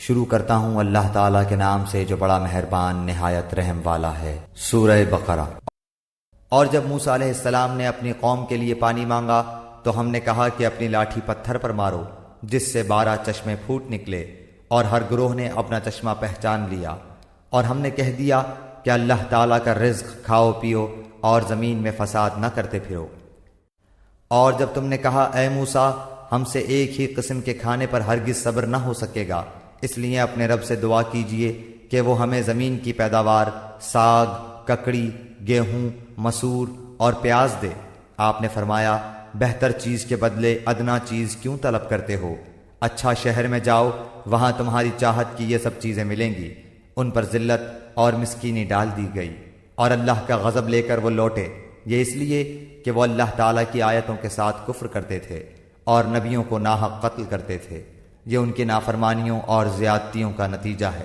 شروع کرتا ہوں اللہ تعالیٰ کے نام سے جو بڑا مہربان نہایت رحم والا ہے۔ سورہ بقرہ۔ اور جب موسیٰ علیہ السلام نے اپنی قوم کے لیے پانی مانگا تو ہم نے کہا کہ اپنی لاٹھی پتھر پر مارو جس سے 12 چشمے پھوٹ نکلے، اور ہر گروہ نے اپنا چشمہ پہچان لیا، اور ہم نے کہہ دیا کہ اللہ تعالیٰ کا رزق کھاؤ پیو اور زمین میں فساد نہ کرتے پھرو۔ اور جب تم نے کہا اے موسیٰ ہم سے ایک ہی قسم کے کھانے پر ہرگز صبر نہ ہو سکے گا، اس لیے اپنے رب سے دعا کیجئے کہ وہ ہمیں زمین کی پیداوار ساگ، ککڑی، گیہوں، مسور اور پیاز دے۔ آپ نے فرمایا بہتر چیز کے بدلے ادنا چیز کیوں طلب کرتے ہو؟ اچھا شہر میں جاؤ، وہاں تمہاری چاہت کی یہ سب چیزیں ملیں گی۔ ان پر ذلت اور مسکینی ڈال دی گئی، اور اللہ کا غضب لے کر وہ لوٹے، یہ اس لیے کہ وہ اللہ تعالیٰ کی آیتوں کے ساتھ کفر کرتے تھے اور نبیوں کو ناحق قتل کرتے تھے۔ یہ ان کی نافرمانیوں اور زیادتیوں کا نتیجہ ہے۔